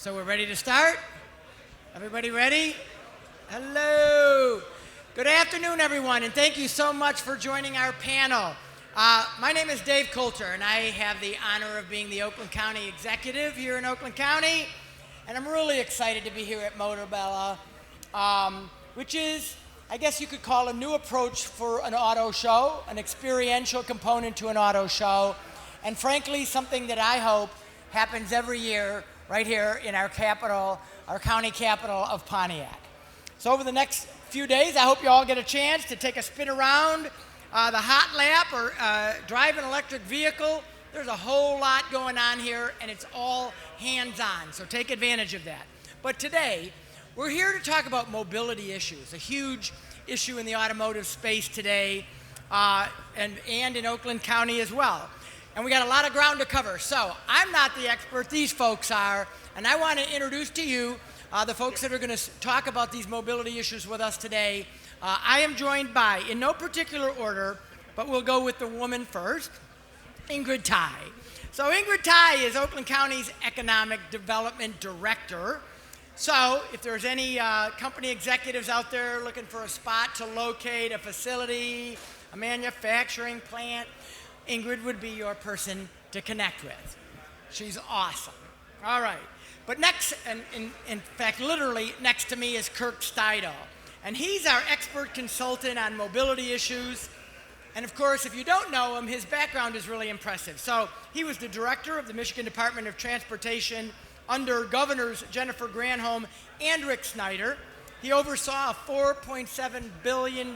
So we're ready to start? Everybody ready? Hello. Good afternoon, everyone, and thank you so much for joining our panel. My name is Dave Coulter, and I have the honor of being the Oakland County Executive here in Oakland County, and I'm really excited to be here at Motorbella, which is, I guess you could call a new approach for an auto show, an experiential component to an auto show, and frankly, something that I hope happens every year right here in our capital, our county capital of Pontiac. So over the next few days, I hope you all get a chance to take a spin around the hot lap or drive an electric vehicle. There's a whole lot going on here, and it's all hands-on, so take advantage of that. But today, we're here to talk about mobility issues, a huge issue in the automotive space today, and in Oakland County as well. And we got a lot of ground to cover. So I'm not the expert, these folks are, and I want to introduce to you the folks that are going to talk about these mobility issues with us today. I am joined by, in no particular order, but we'll go with the woman first, Ingrid Tighe. So Ingrid Tighe is Oakland County's Economic Development Director. So if there's any company executives out there looking for a spot to locate a facility, a manufacturing plant, Ingrid would be your person to connect with. She's awesome. All right. But next, and in fact, literally next to me is Kirk Steudle. And he's our expert consultant on mobility issues. And of course, if you don't know him, his background is really impressive. So he was the director of the Michigan Department of Transportation under Governors Jennifer Granholm and Rick Snyder. He oversaw a $4.7 billion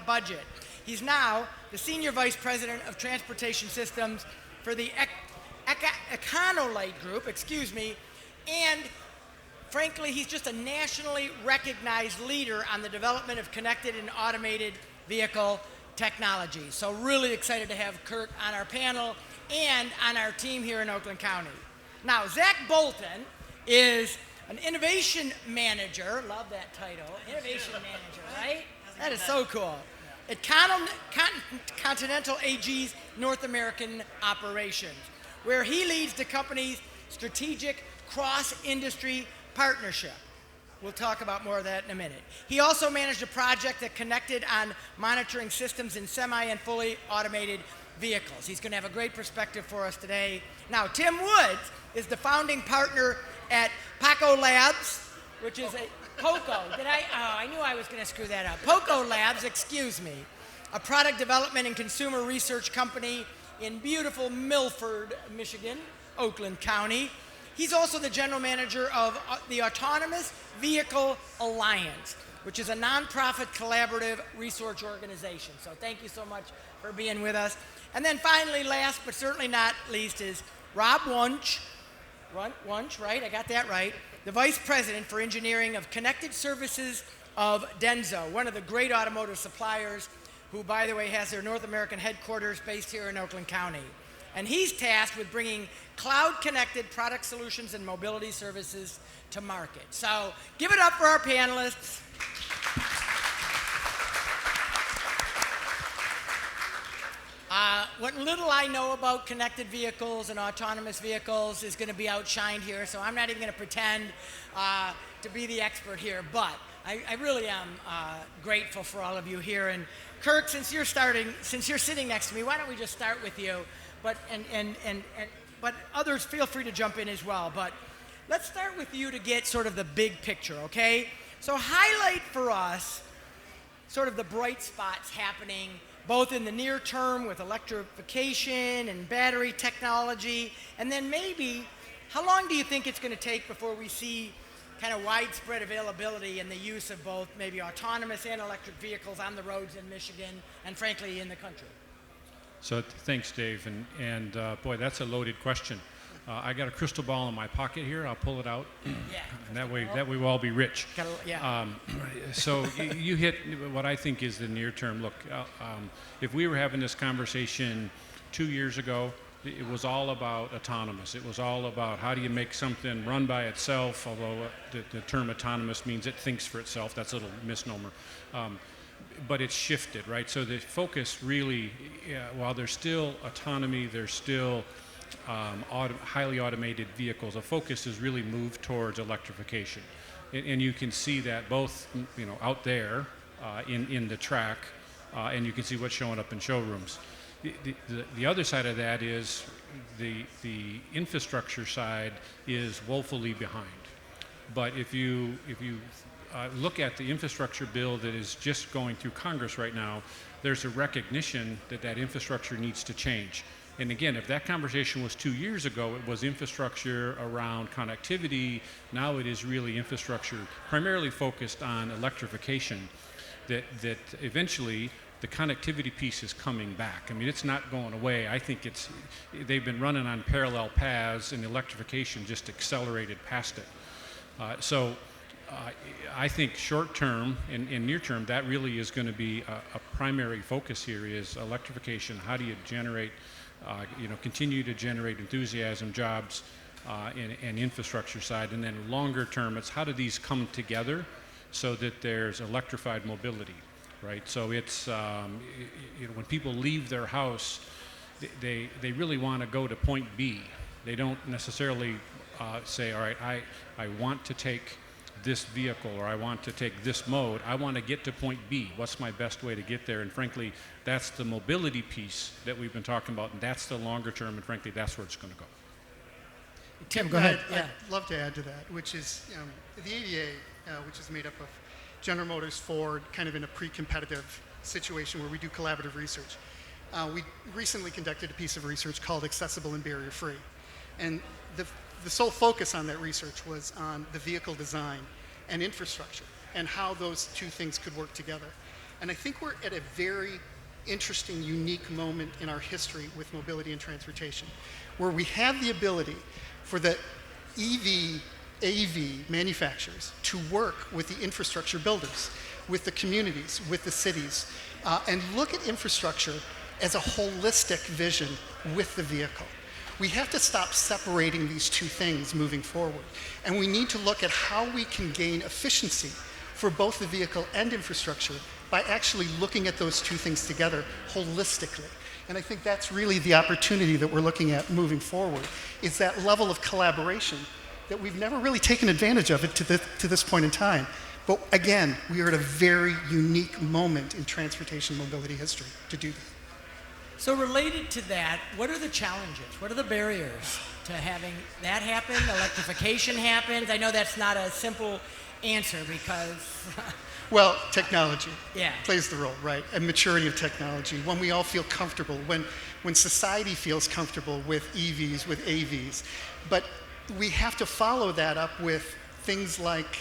budget. He's now the Senior Vice President of Transportation Systems for the Econolite Group, and frankly, he's just a nationally recognized leader on the development of connected and automated vehicle technology. So really excited to have Kirk on our panel and on our team here in Oakland County. Now, Zach Bolton is an innovation manager. Love that title, innovation manager, right? That is so cool. At Continental AG's North American operations, where he leads the company's strategic cross-industry partnership. We'll talk about more of that in a minute. He also managed a project that connected on monitoring systems in semi and fully automated vehicles. He's going to have a great perspective for us today. Now, Tim Woods is the founding partner at Paco Labs, which is I knew I was going to screw that up. Paco Labs, a product development and consumer research company in beautiful Milford, Michigan, Oakland County. He's also the general manager of the Autonomous Vehicle Alliance, which is a nonprofit collaborative research organization. So thank you so much for being with us. And then finally, last but certainly not least, is Rob Wunsche. Wunsche, right? I got that right. The Vice President for Engineering of Connected Services of DENSO, one of the great automotive suppliers who, by the way, has their North American headquarters based here in Oakland County. And he's tasked with bringing cloud-connected product solutions and mobility services to market. So give it up for our panelists. What little I know about connected vehicles and autonomous vehicles is going to be outshined here, so I'm not even going to pretend to be the expert here, but I really am grateful for all of you here. And Kirk, since you're sitting next to me, why don't we just start with you? But but others, feel free to jump in as well. But let's start with you to get sort of the big picture, okay? So highlight for us sort of the bright spots happening both in the near term with electrification and battery technology, and then maybe how long do you think it's going to take before we see kind of widespread availability and the use of both maybe autonomous and electric vehicles on the roads in Michigan and frankly in the country? So thanks, Dave, and boy, that's a loaded question. I got a crystal ball in my pocket here. I'll pull it out, and that way we'll all be rich. So you hit what I think is the near term. Look, if we were having this conversation 2 years ago, it was all about autonomous. It was all about how do you make something run by itself, although the term autonomous means it thinks for itself. That's a little misnomer. But it's shifted, right? So the focus really, while there's still autonomy, there's still highly automated vehicles, a focus has really moved towards electrification. And you can see that both, out there in the track, and you can see what's showing up in showrooms. The other side of that is the infrastructure side is woefully behind. But if you look at the infrastructure bill that is just going through Congress right now, there's a recognition that infrastructure needs to change. And again, if that conversation was 2 years ago, it was infrastructure around connectivity. Now it is really infrastructure primarily focused on electrification, that eventually the connectivity piece is coming back. I mean, it's not going away. I think they've been running on parallel paths, and electrification just accelerated past it. I think short term and near term, that really is going to be a primary focus here is electrification. How do you generate, continue to generate enthusiasm, jobs, and infrastructure side. And then longer term, it's how do these come together so that there's electrified mobility, right? So it's, when people leave their house, they really want to go to point B. They don't necessarily say, all right, I want to take this vehicle, or I want to take this mode. I want to get to point B. What's my best way to get there? And frankly, that's the mobility piece that we've been talking about, and that's the longer term, and frankly, that's where it's going to go. Tim, go ahead. I'd love to add to that, which is the ADA, which is made up of General Motors, Ford, kind of in a pre-competitive situation where we do collaborative research. We recently conducted a piece of research called Accessible and Barrier-Free. And the sole focus on that research was on the vehicle design and infrastructure and how those two things could work together. And I think we're at a very interesting, unique moment in our history with mobility and transportation, where we have the ability for the EV, AV manufacturers to work with the infrastructure builders, with the communities, with the cities, and look at infrastructure as a holistic vision with the vehicle. We have to stop separating these two things moving forward. And we need to look at how we can gain efficiency for both the vehicle and infrastructure by actually looking at those two things together holistically. And I think that's really the opportunity that we're looking at moving forward, is that level of collaboration that we've never really taken advantage of it to this point in time. But again, we are at a very unique moment in transportation mobility history to do that. So related to that, what are the challenges? What are the barriers to having that happen, electrification happens? I know that's not a simple answer because... Well, technology yeah. plays the role, right? And maturity of technology. When we all feel comfortable, when society feels comfortable with EVs, with AVs. But we have to follow that up with things like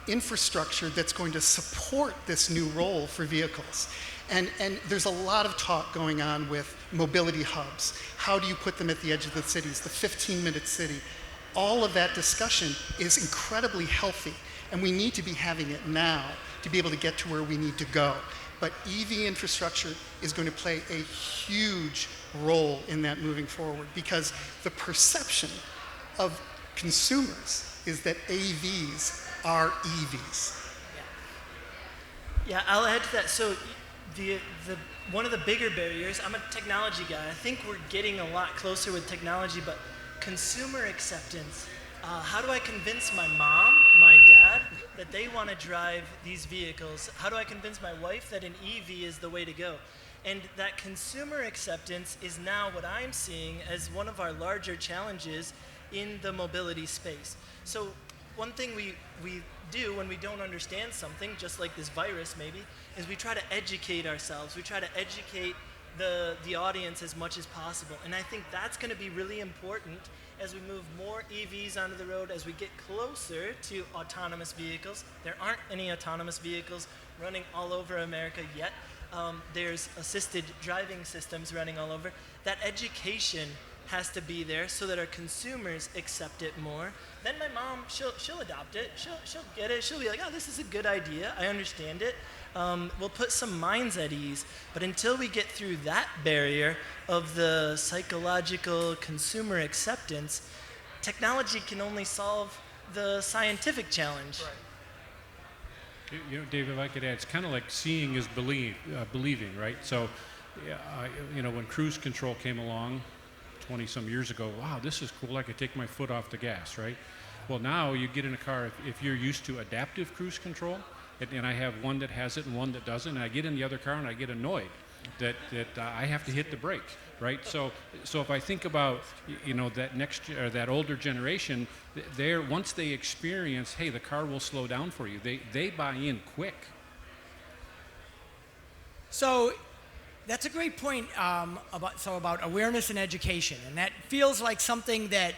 infrastructure that's going to support this new role for vehicles. And there's a lot of talk going on with mobility hubs. How do you put them at the edge of the cities, the 15-minute city? All of that discussion is incredibly healthy, and we need to be having it now to be able to get to where we need to go. But EV infrastructure is going to play a huge role in that moving forward, because the perception of consumers is that AVs are EVs. Yeah, I'll add to that. So one of the bigger barriers, I'm a technology guy. I think we're getting a lot closer with technology, but consumer acceptance. How do I convince my mom, my dad, that they want to drive these vehicles? How do I convince my wife that an EV is the way to go? And that consumer acceptance is now what I'm seeing as one of our larger challenges in the mobility space. So one thing we do when we don't understand something, just like this virus maybe, is we try to educate ourselves. We try to educate the audience as much as possible. And I think that's going to be really important as we move more EVs onto the road, as we get closer to autonomous vehicles. There aren't any autonomous vehicles running all over America yet. There's assisted driving systems running all over. That education has to be there so that our consumers accept it more. Then my mom, she'll adopt it. She'll get it. She'll be like, oh, this is a good idea. I understand it. We'll put some minds at ease. But until we get through that barrier of the psychological consumer acceptance, technology can only solve the scientific challenge. Right. Dave, if I could add, it's kind of like seeing is believing, right? So, when cruise control came along 20 some years ago, wow, this is cool, I could take my foot off the gas, right? Well, now you get in a car, if you're used to adaptive cruise control, and I have one that has it and one that doesn't, and I get in the other car and I get annoyed that I have to hit the brake, right? So if I think about, that next or that older generation, once they experience, hey, the car will slow down for you, they buy in quick. So that's a great point about awareness and education, and that feels like something that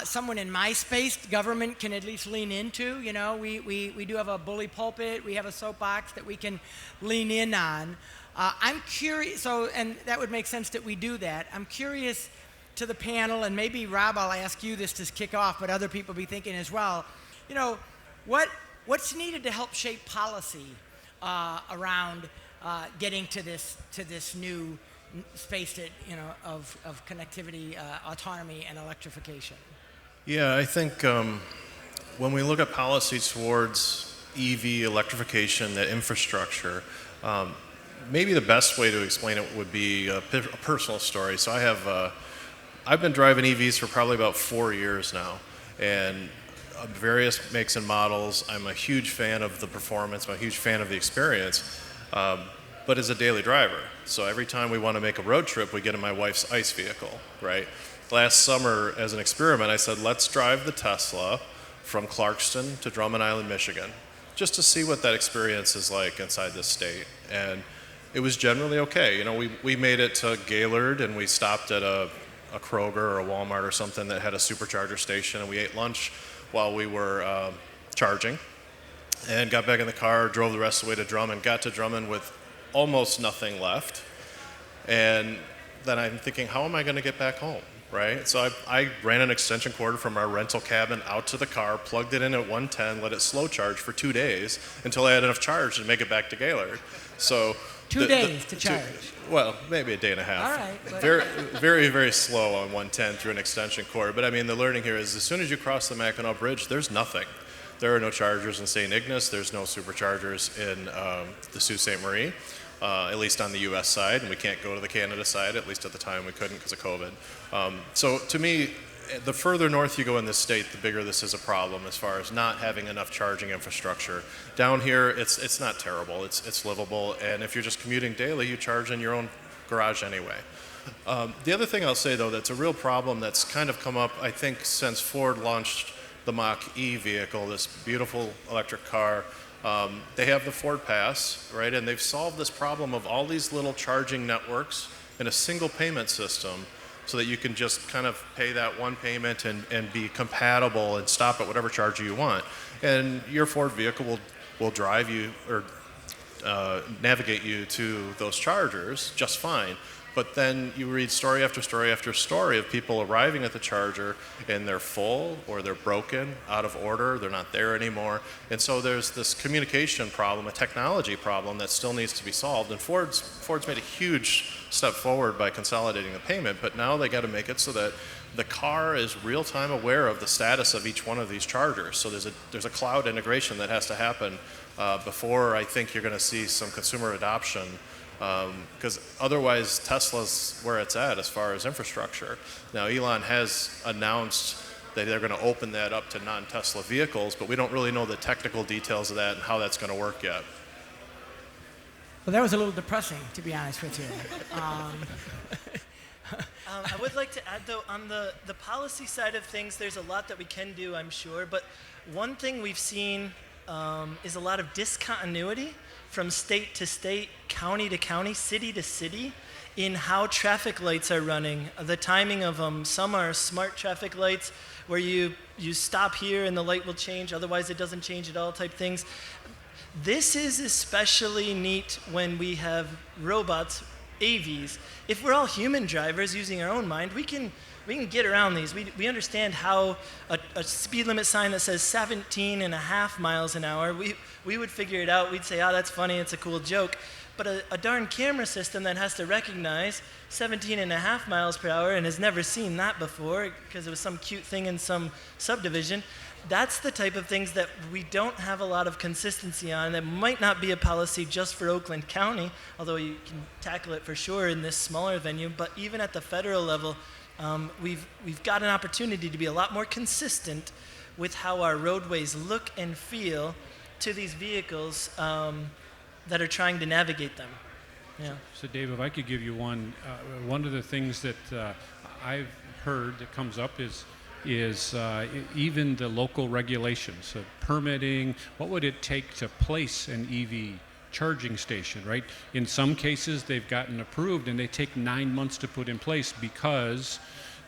someone in my space, government, can at least lean into. We do have a bully pulpit, we have a soapbox that we can lean in on. I'm curious, and that would make sense that we do that. I'm curious to the panel, and maybe Rob, I'll ask you this to kick off, but other people be thinking as well. What's needed to help shape policy around getting to this new space that, of connectivity, autonomy, and electrification? Yeah, I think when we look at policy towards EV electrification, the infrastructure, maybe the best way to explain it would be a personal story. So I've been driving EVs for probably about 4 years now, and various makes and models. I'm a huge fan of the performance. I'm a huge fan of the experience, but as a daily driver. So every time we want to make a road trip, we get in my wife's ICE vehicle, right? Last summer, as an experiment, I said, let's drive the Tesla from Clarkston to Drummond Island, Michigan, just to see what that experience is like inside this state. And it was generally okay. We made it to Gaylord, and we stopped at a Kroger or a Walmart or something that had a supercharger station, and we ate lunch while we were charging, and got back in the car, drove the rest of the way to Drummond, got to Drummond with almost nothing left. And then I'm thinking, how am I going to get back home, right? So I ran an extension cord from our rental cabin out to the car, plugged it in at 110, let it slow charge for 2 days until I had enough charge to make it back to Gaylord. So 2 days to charge. Well, maybe a day and a half. All right. Very, very, very slow on 110 through an extension cord. But I mean, the learning here is as soon as you cross the Mackinac Bridge, there's nothing. There are no chargers in St. Ignace. There's no superchargers in the Sault Ste. Marie, at least on the U.S. side. And we can't go to the Canada side. At least at the time we couldn't because of COVID. So to me, the further north you go in this state, the bigger this is a problem as far as not having enough charging infrastructure. Down here, it's not terrible. It's livable. And if you're just commuting daily, you charge in your own garage anyway. The other thing I'll say, though, that's a real problem that's kind of come up, I think, since Ford launched the Mach-E vehicle, this beautiful electric car. They have the Ford Pass, right? And they've solved this problem of all these little charging networks in a single payment system so that you can just kind of pay that one payment and be compatible and stop at whatever charger you want. And your Ford vehicle will drive you or navigate you to those chargers just fine. But then you read story after story after story of people arriving at the charger and they're full or they're broken, out of order, they're not there anymore. And so there's this communication problem, a technology problem that still needs to be solved. And Ford's made a huge step forward by consolidating the payment, but now they got to make it so that the car is real-time aware of the status of each one of these chargers. So there's a cloud integration that has to happen before I think you're going to see some consumer adoption. Because otherwise Tesla's where it's at as far as infrastructure. Now Elon has announced that they're going to open that up to non-Tesla vehicles, but we don't really know the technical details of that and how that's going to work yet. Well, that was a little depressing, to be honest with you. I would like to add, though, on the policy side of things, there's a lot that we can do, I'm sure, but one thing we've seen is a lot of discontinuity from state to state, county to county, city to city, in how traffic lights are running, the timing of them. Some are smart traffic lights where you stop here and the light will change, otherwise it doesn't change at all type things. This is especially neat when we have robots, AVs. If we're all human drivers using our own mind, we can get around these. We understand how a speed limit sign that says 17.5 miles an hour, we would figure it out. We'd say, oh, that's funny, it's a cool joke. But a darn camera system that has to recognize 17.5 miles per hour and has never seen that before because it was some cute thing in some subdivision, that's the type of things that we don't have a lot of consistency on. That might not be a policy just for Oakland County, although you can tackle it for sure in this smaller venue, but even at the federal level, we've got an opportunity to be a lot more consistent with how our roadways look and feel to these vehicles that are trying to navigate them. Yeah. So Dave, if I could give you one of the things that I've heard that comes up is even the local regulations, so permitting. What would it take to place an EV charging station, right? In some cases, they've gotten approved and they take 9 months to put in place because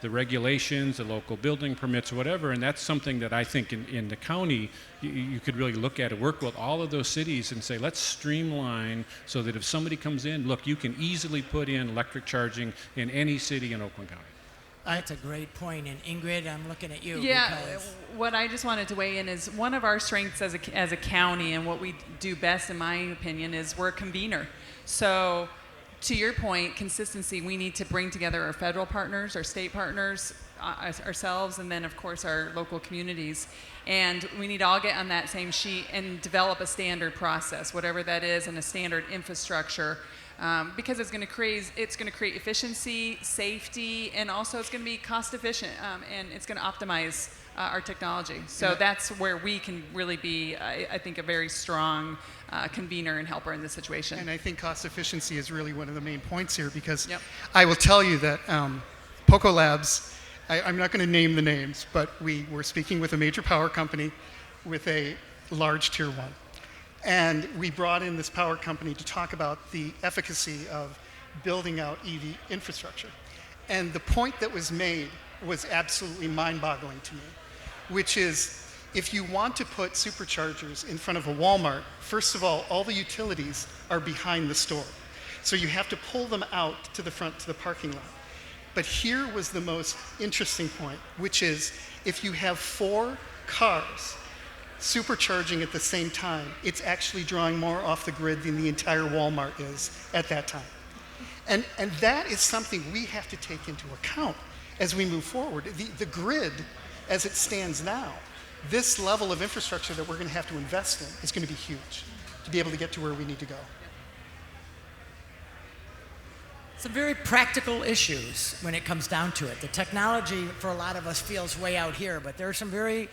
the regulations, the local building permits, whatever, and that's something that I think in the county, you could really look at it, work with all of those cities and say, let's streamline so that if somebody comes in, look, you can easily put in electric charging in any city in Oakland County. That's a great point. And Ingrid, I'm looking at you. Yeah, what I just wanted to weigh in is one of our strengths as a county, and what we do best, in my opinion, is we're a convener. So to your point, consistency, we need to bring together our federal partners, our state partners, ourselves, and then, of course, our local communities. And we need to all get on that same sheet and develop a standard process, whatever that is, and a standard infrastructure. Because it's going to create efficiency, safety, and also it's going to be cost efficient, and it's going to optimize our technology. So that's where we can really be, I think, a very strong convener and helper in this situation. And I think cost efficiency is really one of the main points here, because I will tell you that Poco Labs, I'm not going to name the names, but we were speaking with a major power company with a large tier 1. And we brought in this power company to talk about the efficacy of building out EV infrastructure. And the point that was made was absolutely mind-boggling to me, which is, if you want to put superchargers in front of a Walmart, first of all the utilities are behind the store. So you have to pull them out to the front, to the parking lot. But here was the most interesting point, which is, if you have 4 cars supercharging at the same time, it's actually drawing more off the grid than the entire Walmart is at that time. And that is something we have to take into account as we move forward. The grid, as it stands now, this level of infrastructure that we're going to have to invest in is going to be huge to be able to get to where we need to go. Some very practical issues when it comes down to it. The technology for a lot of us feels way out here, but there are some very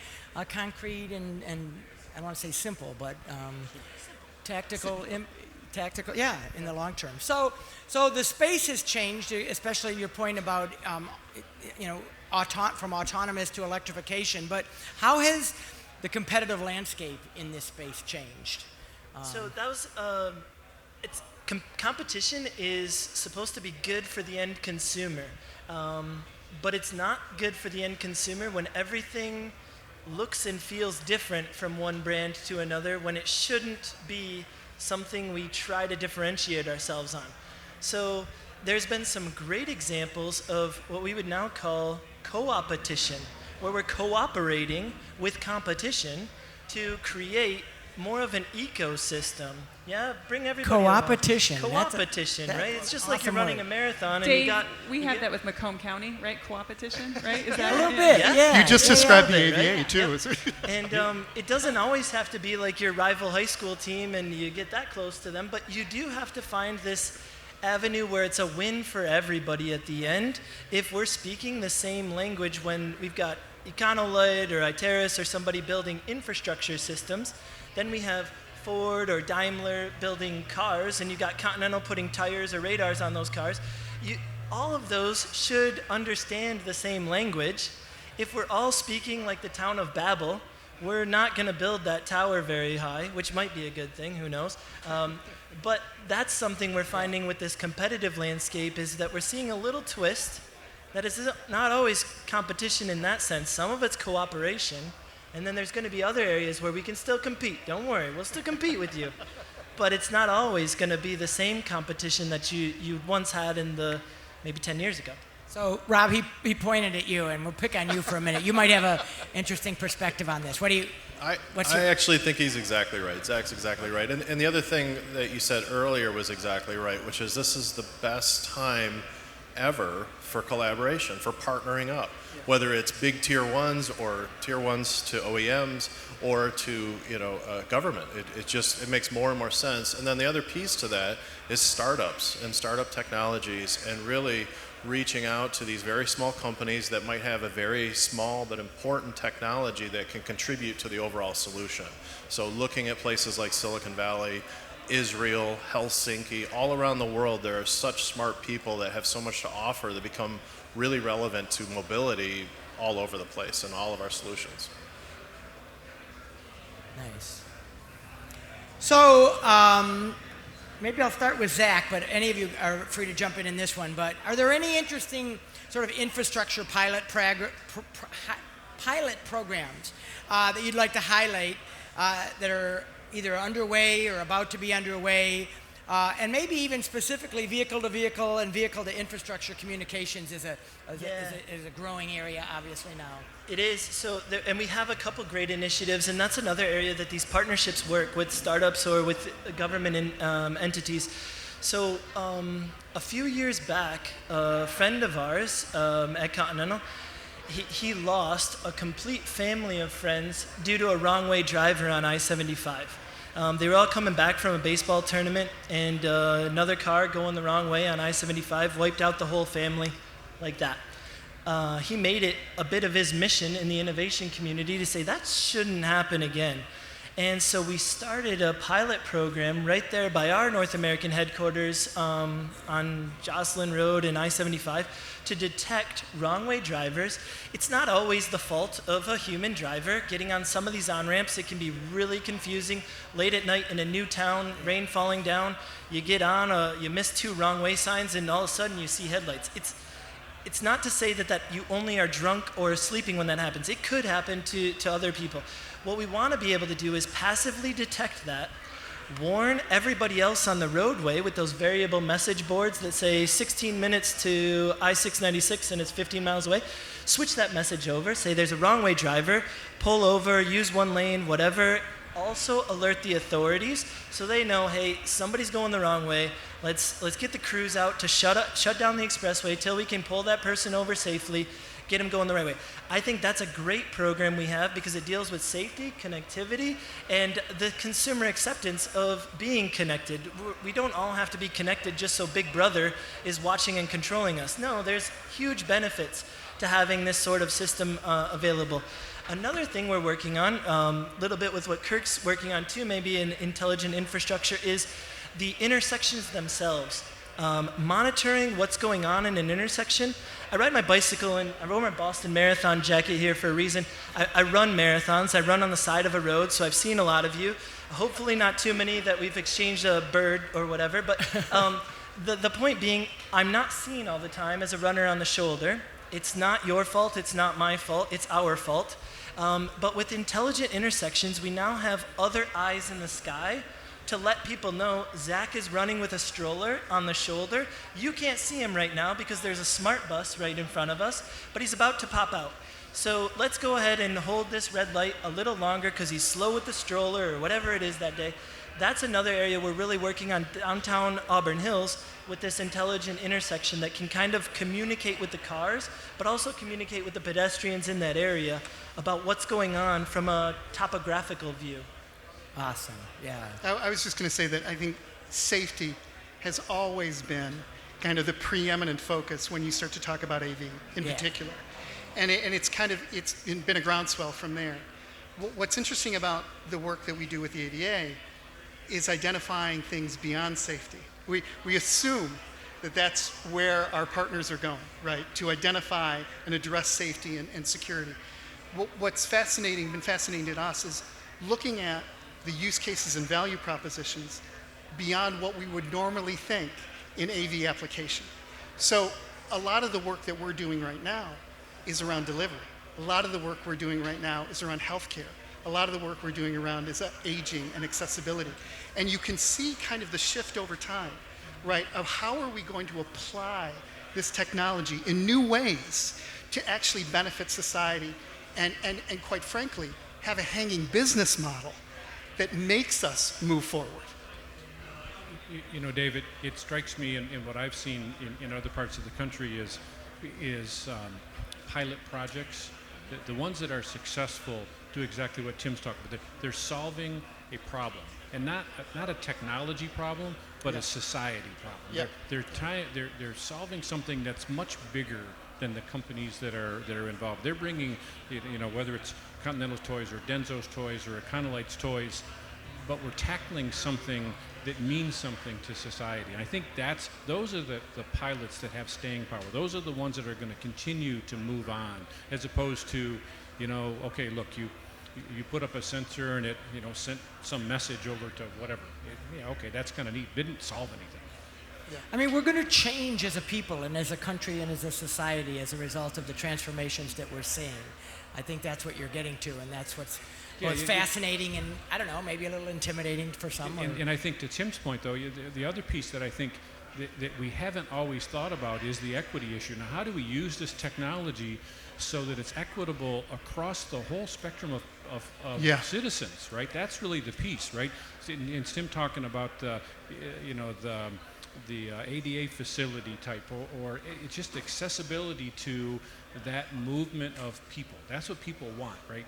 concrete and I don't want to say simple, but tactical, yeah, in the long term. So the space has changed, especially your point about from autonomous to electrification. But how has the competitive landscape in this space changed? So that was competition is supposed to be good for the end consumer, but it's not good for the end consumer when everything looks and feels different from one brand to another, when it shouldn't be something we try to differentiate ourselves on. So there's been some great examples of what we would now call co-opetition, where we're cooperating with competition to create more of an ecosystem. Yeah, bring everybody Co-opetition. Co-opetition, right? It's just like you're running a marathon. Dave, and we have that with Macomb County, right? Co-opetition, right? Is that a little bit? Yeah. You just described the ADA, right? too. Yep. And it doesn't always have to be like your rival high school team and you get that close to them, but you do have to find this avenue where it's a win for everybody at the end. If we're speaking the same language when we've got Econolite or Iteris or somebody building infrastructure systems, then we have Ford or Daimler building cars, and you've got Continental putting tires or radars on those cars. All of those should understand the same language. If we're all speaking like the town of Babel, we're not going to build that tower very high, which might be a good thing, who knows. But that's something we're finding with this competitive landscape, is that we're seeing a little twist that is not always competition in that sense. Some of it's cooperation. And then there's going to be other areas where we can still compete. Don't worry, we'll still compete with you. But it's not always going to be the same competition that you once had in the maybe 10 years ago. So, Rob, he pointed at you, and we'll pick on you for a minute. You might have an interesting perspective on this. I actually think he's exactly right. Zach's exactly right. And the other thing that you said earlier was exactly right, which is this is the best time ever for collaboration, for partnering up. Whether it's big tier 1s or tier 1s to OEMs or to government, it makes more and more sense. And then the other piece to that is startups and startup technologies, and really reaching out to these very small companies that might have a very small but important technology that can contribute to the overall solution. So looking at places like Silicon Valley, Israel, Helsinki, all around the world, there are such smart people that have so much to offer that become really relevant to mobility all over the place in all of our solutions. Nice. So maybe I'll start with Zach, but any of you are free to jump in this one. But are there any interesting sort of infrastructure pilot programs that you'd like to highlight that are either underway or about to be underway? And maybe even specifically vehicle-to-vehicle and vehicle-to-infrastructure communications is a growing area, obviously, now. It is. And we have a couple great initiatives, and that's another area that these partnerships work with startups or with government entities. So a few years back, a friend of ours at Continental, he lost a complete family of friends due to a wrong-way driver on I-75. They were all coming back from a baseball tournament, and another car going the wrong way on I-75 wiped out the whole family like that. He made it a bit of his mission in the innovation community to say that shouldn't happen again. And so we started a pilot program right there by our North American headquarters on Jocelyn Road and I-75 to detect wrong-way drivers. It's not always the fault of a human driver. Getting on some of these on-ramps, it can be really confusing. Late at night in a new town, rain falling down, you get on, you miss 2 wrong-way signs, and all of a sudden you see headlights. It's not to say that you only are drunk or sleeping when that happens. It could happen to other people. What we want to be able to do is passively detect that, warn everybody else on the roadway with those variable message boards that say 16 minutes to I-696 and it's 15 miles away. Switch that message over, say there's a wrong way driver, pull over, use one lane, whatever. Also alert the authorities so they know, hey, somebody's going the wrong way. Let's get the crews out to shut down the expressway till we can pull that person over safely, get them going the right way. I think that's a great program we have because it deals with safety, connectivity, and the consumer acceptance of being connected. We don't all have to be connected just so Big Brother is watching and controlling us. No, there's huge benefits to having this sort of system available. Another thing we're working on, a little bit with what Kirk's working on too, maybe in intelligent infrastructure, is the intersections themselves. Monitoring what's going on in an intersection. I ride my bicycle, and I wore my Boston Marathon jacket here for a reason. I run marathons. I run on the side of a road, so I've seen a lot of you. Hopefully not too many that we've exchanged a bird or whatever, but the point being, I'm not seen all the time as a runner on the shoulder. It's not your fault, it's not my fault, it's our fault. But with intelligent intersections, we now have other eyes in the sky to let people know Zach is running with a stroller on the shoulder. You can't see him right now because there's a smart bus right in front of us, but he's about to pop out. So let's go ahead and hold this red light a little longer because he's slow with the stroller or whatever it is that day. That's another area we're really working on downtown Auburn Hills with this intelligent intersection that can kind of communicate with the cars, but also communicate with the pedestrians in that area about what's going on from a topographical view. Awesome, yeah. I was just going to say that I think safety has always been kind of the preeminent focus when you start to talk about AV in particular. And it's been a groundswell from there. What's interesting about the work that we do with the ADA is identifying things beyond safety. We assume that that's where our partners are going, right? To identify and address safety and security. What's been fascinating to us is looking at the use cases and value propositions beyond what we would normally think in AV application. So a lot of the work that we're doing right now is around delivery. A lot of the work we're doing right now is around healthcare. A lot of the work we're doing around is aging and accessibility. And you can see kind of the shift over time, right, of how are we going to apply this technology in new ways to actually benefit society and quite frankly, have a hanging business model that makes us move forward. You know, David, it strikes me in what I've seen in other parts of the country is pilot projects. The ones that are successful do exactly what Tim's talking about. They're solving a problem, and not a technology problem, but a society problem. They're solving something that's much bigger than the companies that are involved. They're bringing, whether it's Continental's toys or DENSO's toys or Econolite's toys, but we're tackling something that means something to society. And I think those are the pilots that have staying power. Those are the ones that are going to continue to move on, as opposed to, okay, look, you put up a sensor and it, sent some message over to whatever. Okay, that's kind of neat. Didn't solve anything. Yeah. I mean, we're going to change as a people and as a country and as a society as a result of the transformations that we're seeing. I think that's what you're getting to, and that's what's fascinating and, I don't know, maybe a little intimidating for some. And I think to Tim's point, though, the other piece that I think that we haven't always thought about is the equity issue. Now, how do we use this technology so that it's equitable across the whole spectrum of citizens, right? That's really the piece, right? And Tim talking about the ADA facility type, or it's just accessibility to that movement of people. That's what people want, right?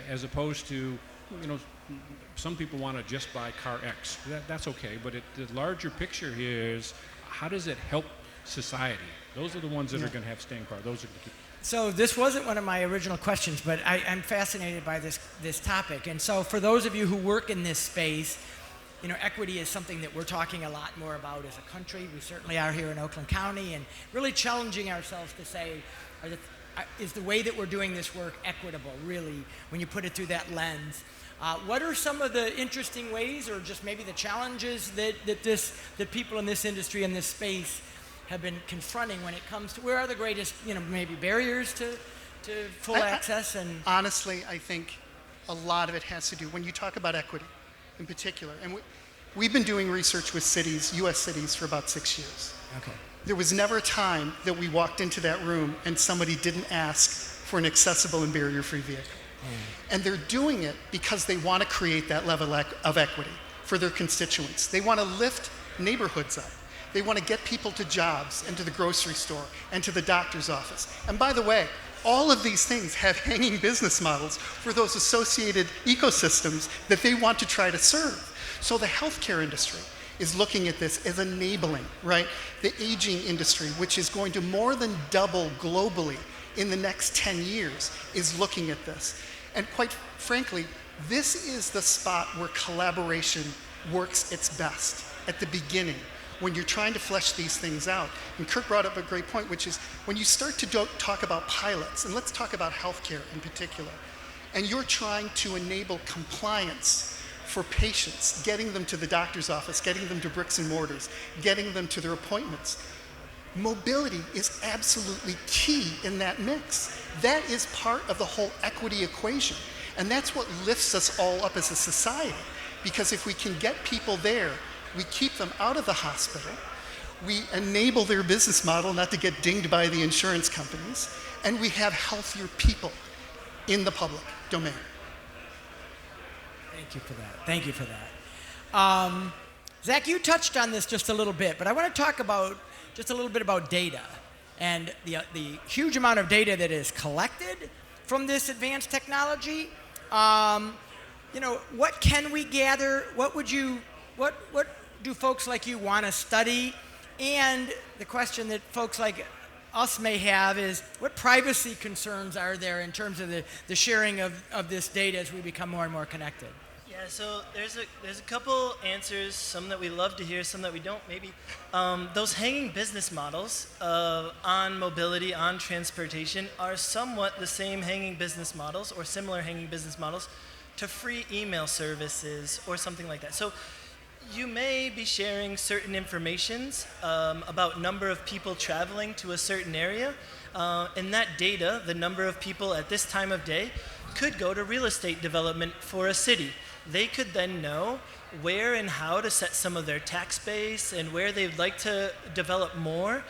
As opposed to, some people want to just buy car X. That's okay, but the larger picture here is, how does it help society? Those are the ones that are going to have staying power. Those are the key. So this wasn't one of my original questions, but I'm fascinated by this topic. And so for those of you who work in this space, equity is something that we're talking a lot more about as a country. We certainly are here in Oakland County, and really challenging ourselves to say, is the way that we're doing this work equitable, really, when you put it through that lens? What are some of the interesting ways, or just maybe the challenges that people in this industry, in this space, have been confronting when it comes to, where are the greatest, maybe barriers to full access? And honestly, I think a lot of it has to do, when you talk about equity in particular, and we've been doing research with cities, U.S. cities, for about 6 years. Okay. There was never a time that we walked into that room and somebody didn't ask for an accessible and barrier-free vehicle. And they're doing it because they want to create that level of equity for their constituents. They want to lift neighborhoods up. They want to get people to jobs and to the grocery store and to the doctor's office. And by the way, all of these things have hanging business models for those associated ecosystems that they want to try to serve. So the healthcare industry is looking at this as enabling, right? The aging industry, which is going to more than double globally in the next 10 years, is looking at this. And quite frankly, this is the spot where collaboration works its best, at the beginning, when you're trying to flesh these things out. And Kirk brought up a great point, which is when you start to talk about pilots, and let's talk about healthcare in particular, and you're trying to enable compliance for patients, getting them to the doctor's office, getting them to bricks and mortars, getting them to their appointments. Mobility is absolutely key in that mix. That is part of the whole equity equation. And that's what lifts us all up as a society. Because if we can get people there, we keep them out of the hospital, we enable their business model not to get dinged by the insurance companies, and we have healthier people in the public domain. Thank you for that. Thank you for that. Zach, you touched on this just a little bit, but I want to talk about just a little bit about data and the huge amount of data that is collected from this advanced technology. What can we gather? What do folks like you want to study? And the question that folks like us may have is, what privacy concerns are there in terms of the sharing of this data as we become more and more connected? Yeah, so there's a couple answers, some that we love to hear, some that we don't maybe. Those hanging business models on mobility, on transportation, are somewhat the same hanging business models or similar hanging business models to free email services or something like that. So you may be sharing certain informations about number of people traveling to a certain area, and that data, the number of people at this time of day, could go to real estate development for a city. They could then know where and how to set some of their tax base and where they'd like to develop more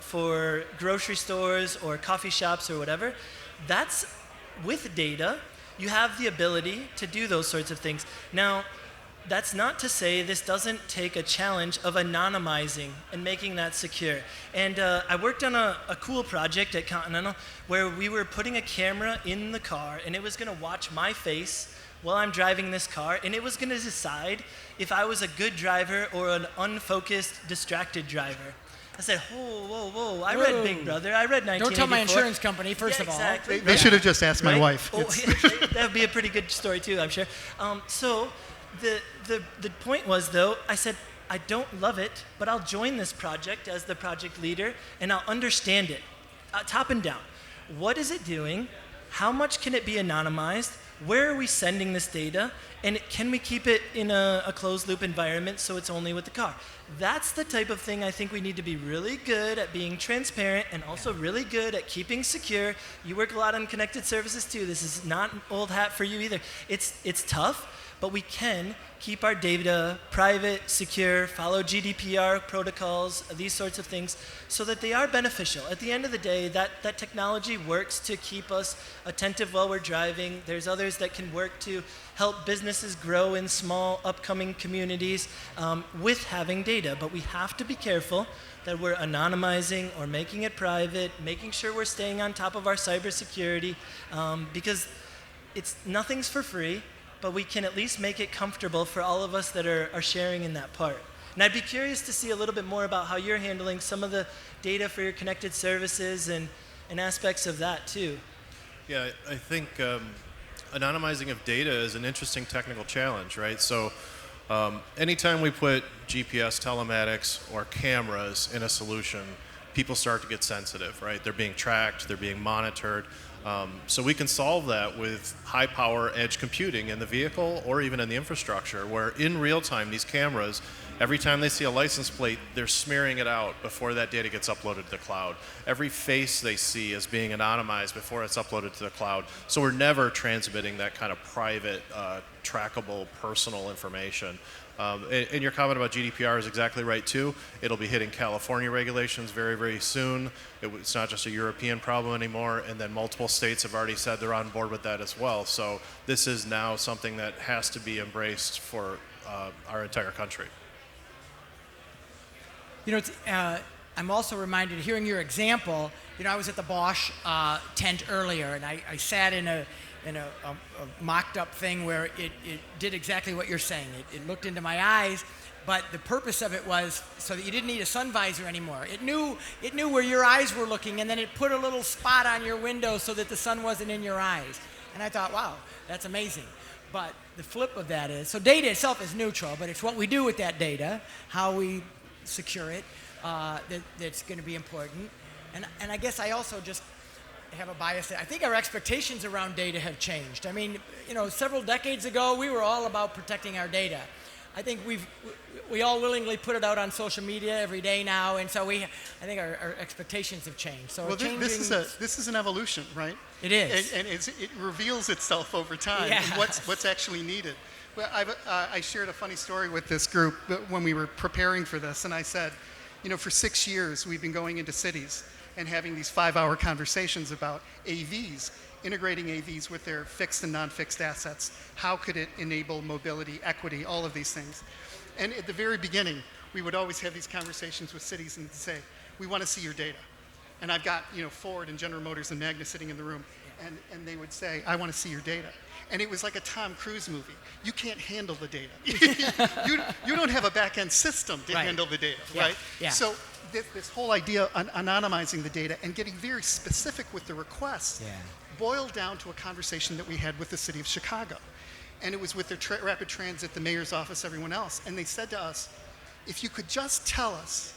for grocery stores or coffee shops or whatever. That's, with data, you have the ability to do those sorts of things. Now, that's not to say this doesn't take a challenge of anonymizing and making that secure. And I worked on a cool project at Continental where we were putting a camera in the car, and it was going to watch my face while I'm driving this car, and it was going to decide if I was a good driver or an unfocused, distracted driver. I said, whoa, I read Big Brother, I read 1984. Don't tell my insurance company, first of all. Exactly. They should have just asked my wife. Oh, that would be a pretty good story too, I'm sure. So the point was, though, I said, I don't love it, but I'll join this project as the project leader, and I'll understand it, top and down. What is it doing? How much can it be anonymized? Where are we sending this data? And can we keep it in a closed loop environment so it's only with the car? That's the type of thing I think we need to be really good at being transparent and also really good at keeping secure. You work a lot on connected services too. This is not old hat for you either. It's tough, but we can keep our data private, secure, follow GDPR protocols, these sorts of things, so that they are beneficial. At the end of the day, that technology works to keep us attentive while we're driving. There's others that can work to help businesses grow in small, upcoming communities with having data. But we have to be careful that we're anonymizing or making it private, making sure we're staying on top of our cybersecurity, because nothing's for free, but we can at least make it comfortable for all of us that are sharing in that part. And I'd be curious to see a little bit more about how you're handling some of the data for your connected services and aspects of that too. Yeah, I think anonymizing of data is an interesting technical challenge, right? So anytime we put GPS telematics or cameras in a solution, people start to get sensitive, right? They're being tracked, they're being monitored. So we can solve that with high power edge computing in the vehicle or even in the infrastructure, where in real time these cameras, every time they see a license plate, they're smearing it out before that data gets uploaded to the cloud. Every face they see is being anonymized before it's uploaded to the cloud. So we're never transmitting that kind of private, trackable, personal information. And your comment about GDPR is exactly right too. It'll be hitting California regulations very, very soon. It's not just a European problem anymore, and then multiple states have already said they're on board with that as well. So this is now something that has to be embraced for our entire country. You know, I'm also reminded, hearing your example, you know, I was at the Bosch tent earlier, and I sat in a mocked up thing where it did exactly what you're saying. It looked into my eyes, but the purpose of it was so that you didn't need a sun visor anymore. It knew where your eyes were looking, and then it put a little spot on your window so that the sun wasn't in your eyes. And I thought, wow, that's amazing. But the flip of that is, so data itself is neutral, but it's what we do with that data, how we secure it, that's going to be important. And I guess I also just have a bias. I think our expectations around data have changed. I mean, you know, several decades ago, we were all about protecting our data. I think we all willingly put it out on social media every day now, and so I think our expectations have changed. So well, this is an evolution, right? It is, and it reveals itself over time. Yeah. And what's actually needed. Well, I shared a funny story with this group when we were preparing for this, and I said, you know, for 6 years we've been going into cities and having these 5-hour conversations about AVs, integrating AVs with their fixed and non-fixed assets. How could it enable mobility, equity, all of these things? And at the very beginning, we would always have these conversations with cities and say, we want to see your data. And I've got, you know, Ford and General Motors and Magna sitting in the room, and they would say, I want to see your data. And it was like a Tom Cruise movie. You can't handle the data. you don't have a back-end system to handle the data, right? Yeah. So this whole idea of anonymizing the data and getting very specific with the requests boiled down to a conversation that we had with the city of Chicago. And it was with their rapid transit, the mayor's office, everyone else. And they said to us, if you could just tell us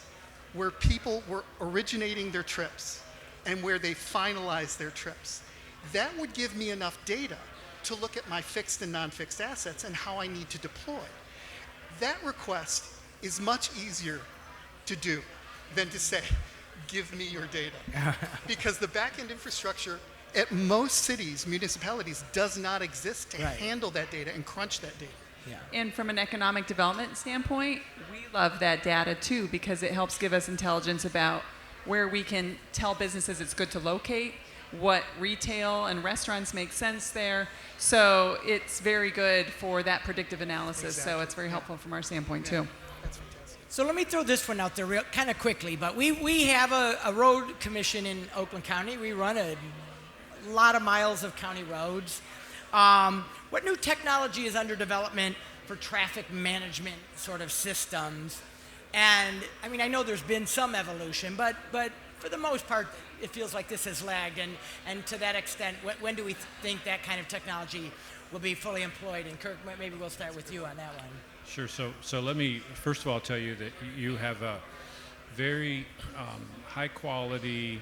where people were originating their trips and where they finalized their trips, that would give me enough data to look at my fixed and non-fixed assets and how I need to deploy. That request is much easier to do than to say, give me your data. Because the back-end infrastructure at most cities, municipalities, does not exist to handle that data and crunch that data. Yeah. And from an economic development standpoint, we love that data too, because it helps give us intelligence about where we can tell businesses it's good to locate, what retail and restaurants make sense there. So it's very good for that predictive analysis. Exactly. So it's very helpful from our standpoint too. That's fantastic. So let me throw this one out there kind of quickly, but we have a road commission in Oakland County. We run a lot of miles of county roads. What new technology is under development for traffic management sort of systems? And I mean, I know there's been some evolution, but for the most part, it feels like this has lagged. And to that extent, when do we think that kind of technology will be fully employed? And Kirk, maybe we'll start with you on that one. Sure. So let me first of all tell you that you have a very high quality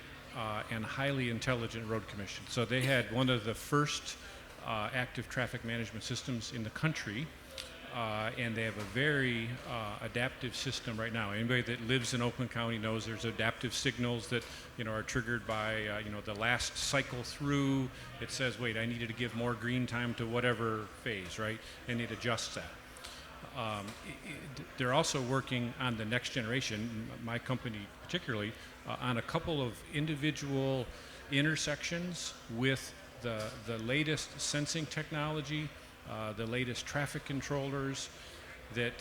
and highly intelligent road commission. So they had one of the first active traffic management systems in the country. And they have a very adaptive system right now. Anybody that lives in Oakland County knows there's adaptive signals that are triggered by the last cycle through. It says, wait, I needed to give more green time to whatever phase, right? And it adjusts that. They're also working on the next generation, my company particularly, on a couple of individual intersections with the latest sensing technology, the latest traffic controllers that,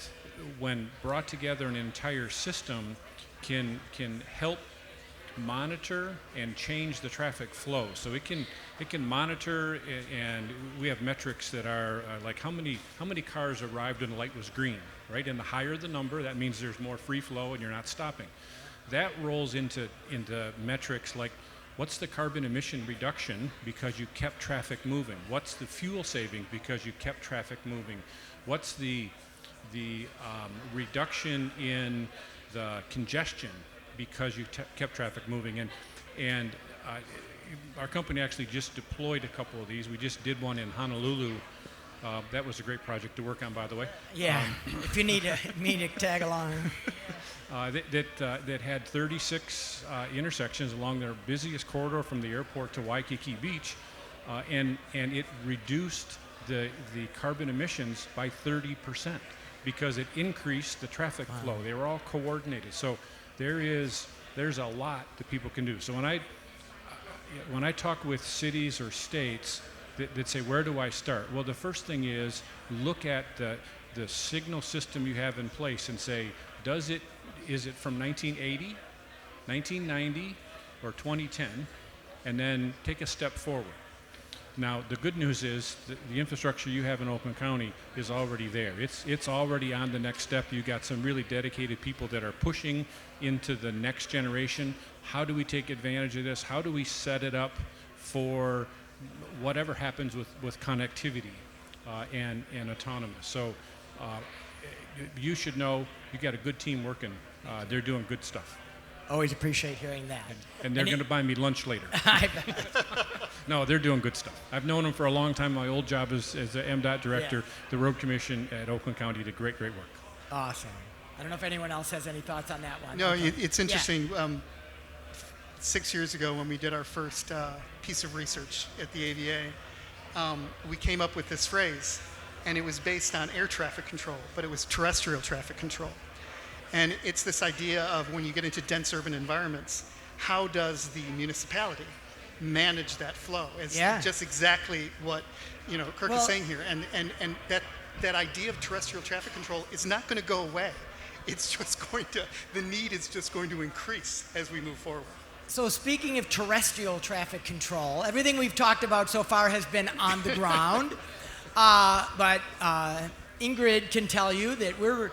when brought together in an entire system, can help monitor and change the traffic flow. So it can monitor, and we have metrics that are like how many cars arrived when the light was green, right? And the higher the number, that means there's more free flow and you're not stopping. That rolls into metrics like, what's the carbon emission reduction because you kept traffic moving? What's the fuel saving because you kept traffic moving? What's the reduction in the congestion because you kept traffic moving? And our company actually just deployed a couple of these. We just did one in Honolulu. That was a great project to work on, by the way. Yeah, if you need me to tag along. That had 36 intersections along their busiest corridor from the airport to Waikiki Beach, and it reduced the carbon emissions by 30% because it increased the traffic flow. They were all coordinated. So there's a lot that people can do. So when I talk with cities or states that say, where do I start? Well, the first thing is look at the signal system you have in place and say, is it from 1980, 1990, or 2010? And then take a step forward. Now, the good news is that the infrastructure you have in Oakland County is already there. It's already on the next step. You've got some really dedicated people that are pushing into the next generation. How do we take advantage of this? How do we set it up for whatever happens with connectivity and autonomous? So you should know you got a good team working. They're doing good stuff. Always appreciate hearing that. And they're going to buy me lunch later. I bet. No, they're doing good stuff. I've known them for a long time. My old job as the MDOT director, the Road Commission at Oakland County did great work. Awesome. I don't know if anyone else has any thoughts on that one. No, okay. It's interesting. 6 years ago when we did our first piece of research at the ADA, we came up with this phrase, and it was based on air traffic control, but it was terrestrial traffic control. And it's this idea of when you get into dense urban environments, how does the municipality manage that flow? It's just exactly what Kirk is saying here. And that idea of terrestrial traffic control is not going to go away. It's just the need is just going to increase as we move forward. So speaking of terrestrial traffic control, everything we've talked about so far has been on the ground. But Ingrid can tell you that we're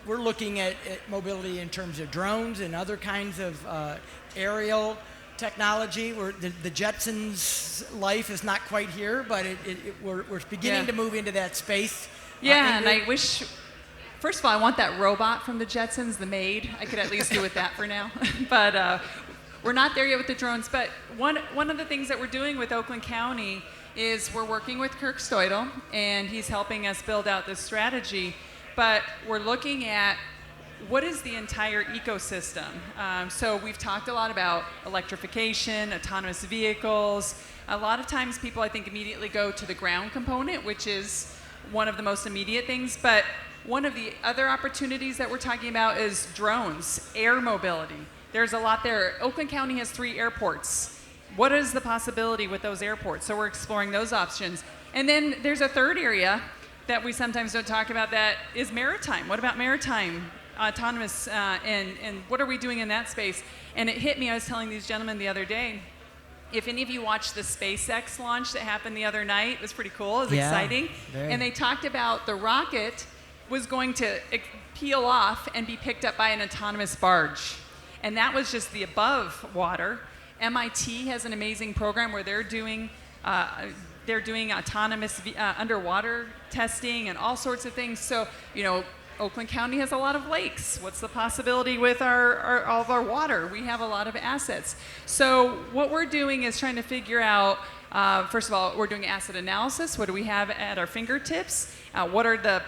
looking at mobility in terms of drones and other kinds of aerial technology. The Jetsons' life is not quite here, but we're beginning to move into that space. Yeah, and I wish, first of all, I want that robot from the Jetsons, the maid. I could at least do with that for now. But we're not there yet with the drones. But one of the things that we're doing with Oakland County is we're working with Kirk Steudle, and he's helping us build out this strategy. But we're looking at what is the entire ecosystem. So we've talked a lot about electrification, autonomous vehicles. A lot of times people, I think, immediately go to the ground component, which is one of the most immediate things. But one of the other opportunities that we're talking about is drones, air mobility. There's a lot there. Oakland County has 3 airports. What is the possibility with those airports? So we're exploring those options. And then there's a third area that we sometimes don't talk about that is maritime. What about maritime autonomous and what are we doing in that space? And it hit me, I was telling these gentlemen the other day, If any of you watched the SpaceX launch that happened the other night, it was pretty cool. It was Yeah, exciting. very. And they talked about the rocket was going to peel off and be picked up by an autonomous barge. And that was just the above water. MIT has an amazing program where they're doing autonomous underwater testing and all sorts of things. So, Oakland County has a lot of lakes. What's the possibility with all of our water? We have a lot of assets. So what we're doing is trying to figure out, first of all, we're doing asset analysis. What do we have at our fingertips? What are the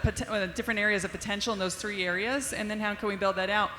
different areas of potential in those 3 areas? And then how can we build that out?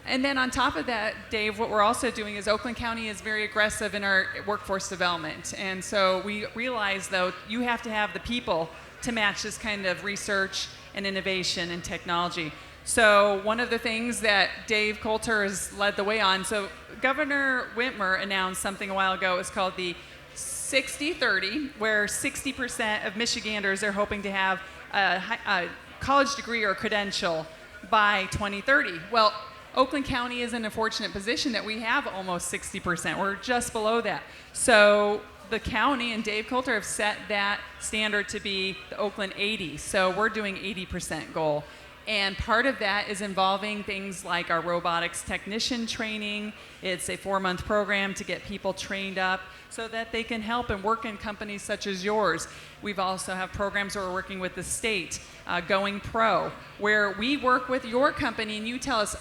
And then on top of that, Dave, what we're also doing is Oakland County is very aggressive in our workforce development. And so we realize, though, you have to have the people to match this kind of research and innovation and technology. So one of the things that Dave Coulter has led the way on, so Governor Whitmer announced something a while ago. It's called the 60-30, where 60% of Michiganders are hoping to have a college degree or credential by 2030. Well, Oakland County is in a fortunate position that we have almost 60%. We're just below that. So the county and Dave Coulter have set that standard to be the Oakland 80. So we're doing 80% goal. And part of that is involving things like our robotics technician training. It's a 4-month program to get people trained up so that they can help and work in companies such as yours. We've also have programs where we're working with the state, Going Pro, where we work with your company and you tell us,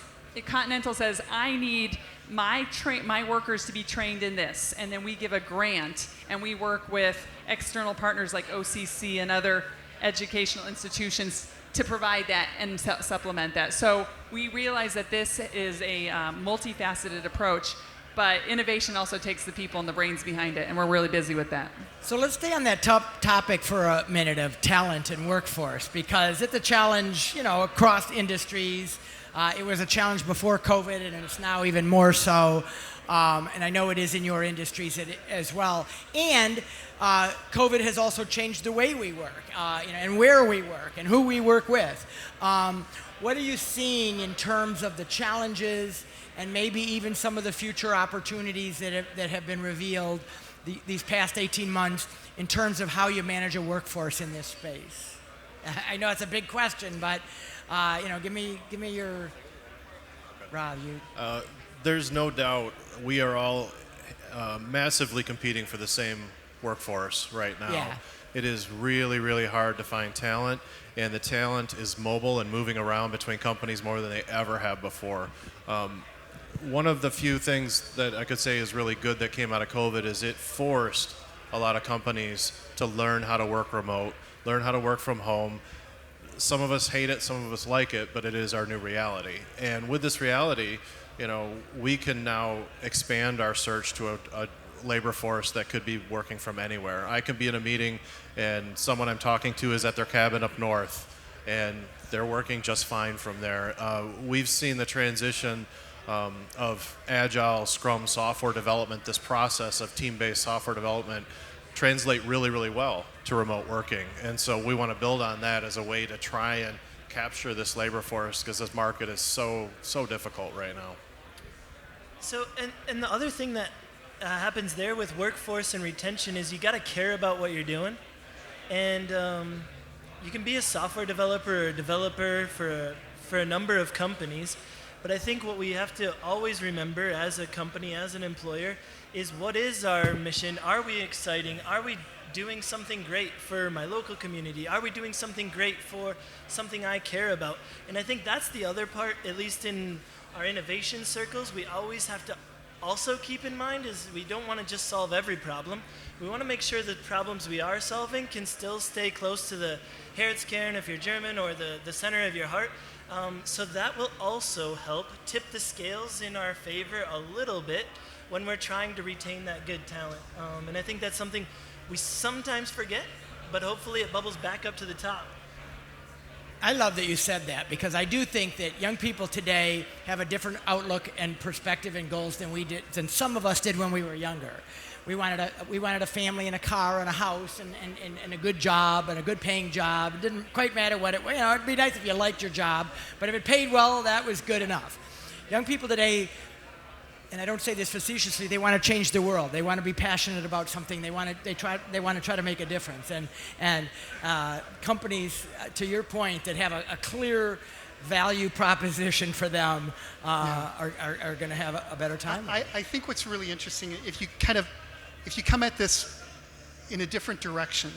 Continental says, I need my workers to be trained in this, and then we give a grant, and we work with external partners like OCC and other educational institutions to provide that and supplement that. So we realize that this is a multifaceted approach, but innovation also takes the people and the brains behind it, and we're really busy with that. So let's stay on that topic for a minute of talent and workforce, because it's a challenge, across industries. It was a challenge before COVID, and it's now even more so. And I know it is in your industries as well. And COVID has also changed the way we work, and where we work, and who we work with. What are you seeing in terms of the challenges and maybe even some of the future opportunities that have been revealed these past 18 months in terms of how you manage a workforce in this space? I know it's a big question, but give me your, Rob, you. There's no doubt we are all massively competing for the same workforce right now. Yeah. It is really, really hard to find talent, and the talent is mobile and moving around between companies more than they ever have before. One of the few things that I could say is really good that came out of COVID is it forced a lot of companies to learn how to work remote, learn how to work from home. Some of us hate it, some of us like it, but it is our new reality. And with this reality, we can now expand our search to a labor force that could be working from anywhere. I could be in a meeting and someone I'm talking to is at their cabin up north, and they're working just fine from there. We've seen the transition of agile Scrum software development, this process of team-based software development, translate really, really well to remote working. And so we want to build on that as a way to try and capture this labor force, because this market is so difficult right now. So, and the other thing that happens there with workforce and retention is you got to care about what you're doing. And you can be a software developer or a developer for a number of companies. But I think what we have to always remember as a company, as an employer, is what is our mission? Are we exciting? Are we doing something great for my local community? Are we doing something great for something I care about? And I think that's the other part, at least in our innovation circles, we always have to also keep in mind is we don't want to just solve every problem. We want to make sure the problems we are solving can still stay close to the Herzkern if you're German, or the center of your heart. So that will also help tip the scales in our favor a little bit when we're trying to retain that good talent. And I think that's something we sometimes forget, but hopefully it bubbles back up to the top. I love that you said that, because I do think that young people today have a different outlook and perspective and goals than some of us did when we were younger. We wanted a family and a car and a house and a good job and a good paying job. It didn't quite matter what it was. It'd be nice if you liked your job, but if it paid well, that was good enough. Young people today and I don't say this facetiously, they want to change the world. They want to be passionate about something. They want to try to make a difference. And companies, to your point, that have a clear value proposition for them are going to have a better time. I think what's really interesting, if you come at this in a different direction,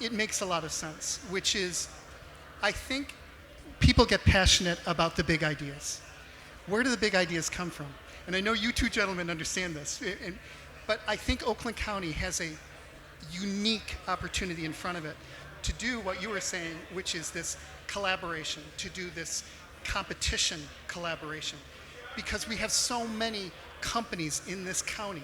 it makes a lot of sense, which is, I think people get passionate about the big ideas. Where do the big ideas come from? And I know you two gentlemen understand this, but I think Oakland County has a unique opportunity in front of it to do what you were saying, which is this collaboration, to do this competition collaboration. Because we have so many companies in this county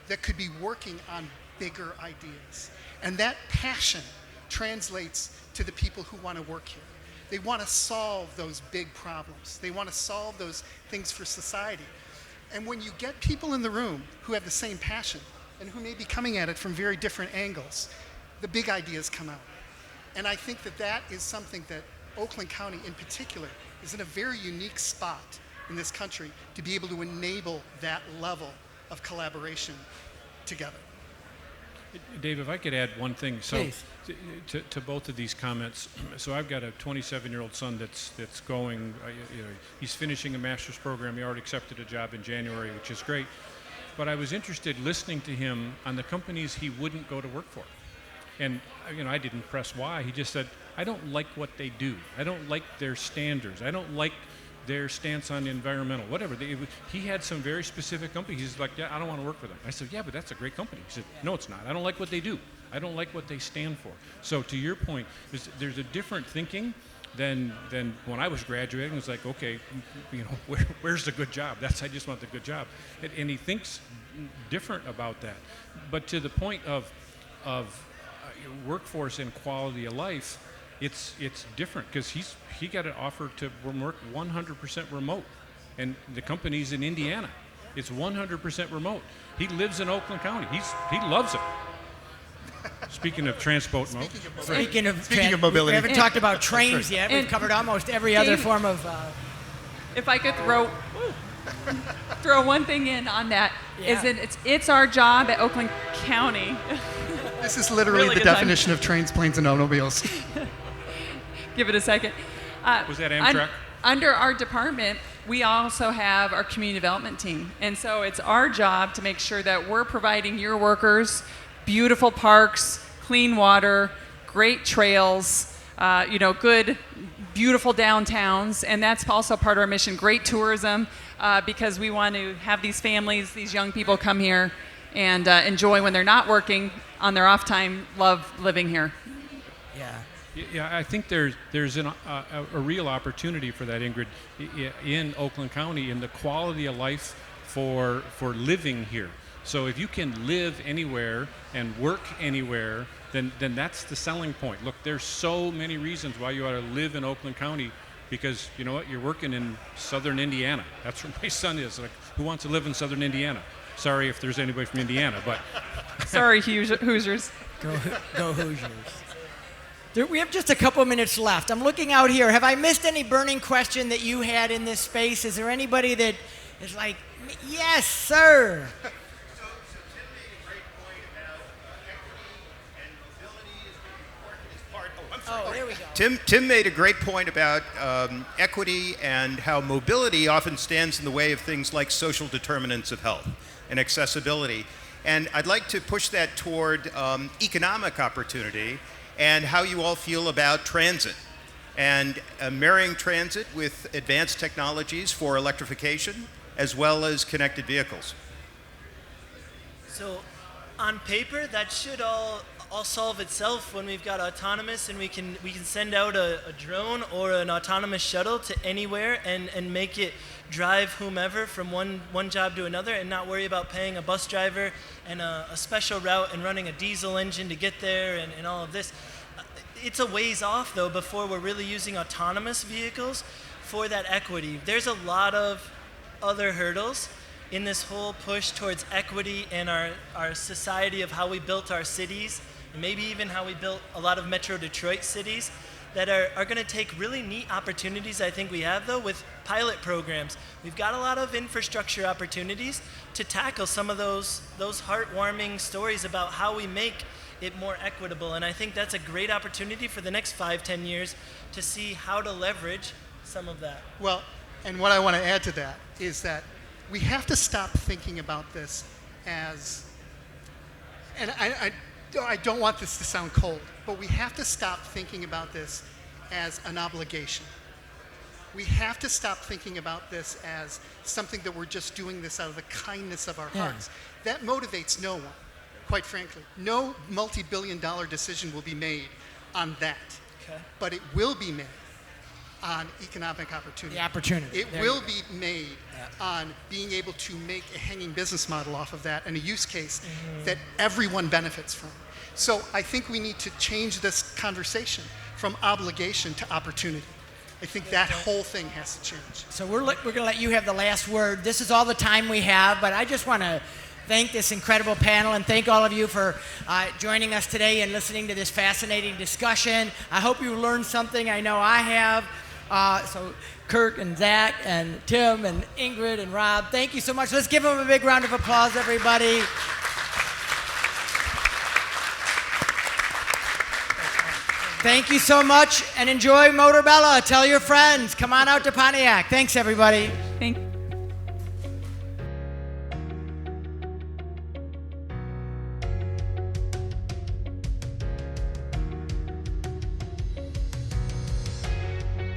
that could be working on bigger ideas. And that passion translates to the people who want to work here. They want to solve those big problems. They want to solve those things for society. And when you get people in the room who have the same passion and who may be coming at it from very different angles, the big ideas come out. And I think that is something that Oakland County in particular is in a very unique spot in this country to be able to enable that level of collaboration together. Dave, if I could add one thing, so Please. to both of these comments. So I've got a 27-year-old son that's going. He's finishing a master's program. He already accepted a job in January, which is great. But I was interested listening to him on the companies he wouldn't go to work for, and I didn't press why. He just said, "I don't like what they do. I don't like their standards. I don't like their stance on environmental, whatever." He had some very specific companies. He's like, "Yeah, I don't want to work for them." I said, "Yeah, but that's a great company." He said, "No, it's not. I don't like what they do. I don't like what they stand for." So to your point, there's a different thinking than when I was graduating. It was like, okay, where's the good job? I just want the good job. And he thinks different about that. But to the point of workforce and quality of life, it's different because he got an offer to work 100% remote, and the company's in Indiana. It's 100% remote. He lives in Oakland County. He loves it. Speaking of transport mode. Speaking of mobility. we haven't talked about trains yet. We've covered almost every other form of. If I could throw one thing in on that, Yeah. is that it's our job at Oakland County. This is literally Really the good time. definition of trains, planes, and automobiles. Give it a second. Was that Amtrak? Under our department, we also have our community development team. And so it's our job to make sure that we're providing your workers beautiful parks, clean water, great trails, good, beautiful downtowns. And that's also part of our mission, great tourism, because we want to have these families, these young people come here and enjoy when they're not working on their off time, love living here. Yeah. Yeah, I think there's a real opportunity for that, Ingrid, in Oakland County in the quality of life for living here. So if you can live anywhere and work anywhere, then that's the selling point. Look, there's so many reasons why you ought to live in Oakland County, because you know what, you're working in southern Indiana. That's where my son is. Like, who wants to live in southern Indiana? Sorry if there's anybody from Indiana, but Sorry, Hoosiers. Go Hoosiers. We have just a couple minutes left. I'm looking out here. Have I missed any burning question that you had in this space? Is there anybody that is like, yes, sir? So Tim made a great point about equity and mobility is very important as part. Oh, I'm sorry. Oh, there we go. Tim made a great point about equity and how mobility often stands in the way of things like social determinants of health and accessibility. And I'd like to push that toward economic opportunity and how you all feel about transit and marrying transit with advanced technologies for electrification as well as connected vehicles. So on paper, that should all solve itself when we've got autonomous and we can send out a drone or an autonomous shuttle to anywhere and make it drive whomever from one job to another and not worry about paying a bus driver and a special route and running a diesel engine to get there and all of this. It's a ways off though before we're really using autonomous vehicles for that equity. There's a lot of other hurdles in this whole push towards equity and our society of how we built our cities, and maybe even how we built a lot of Metro Detroit cities, that are going to take really neat opportunities I think we have, though, with pilot programs. We've got a lot of infrastructure opportunities to tackle some of those heartwarming stories about how we make it more equitable. And I think that's a great opportunity for the next 5-10 years to see how to leverage some of that. Well, and what I want to add to that is that we have to stop thinking about this as, and I don't want this to sound cold, but we have to stop thinking about this as an obligation. We have to stop thinking about this as something that we're just doing this out of the kindness of our hearts. That motivates no one, quite frankly. No multi-billion-dollar decision will be made on that. Okay. But it will be made on economic opportunity. The opportunity. It will be made on being able to make a hanging business model off of that and a use case that everyone benefits from. So I think we need to change this conversation from obligation to opportunity. I think that whole thing has to change. So we're going to let you have the last word. This is all the time we have, but I just want to thank this incredible panel and thank all of you for joining us today and listening to this fascinating discussion. I hope you learned something. I know I have. So Kirk and Zach and Tim and Ingrid and Rob, thank you so much. Let's give them a big round of applause, everybody. Thank you so much and enjoy Motorbella. Tell your friends. Come on out to Pontiac. Thanks, everybody. Thank you.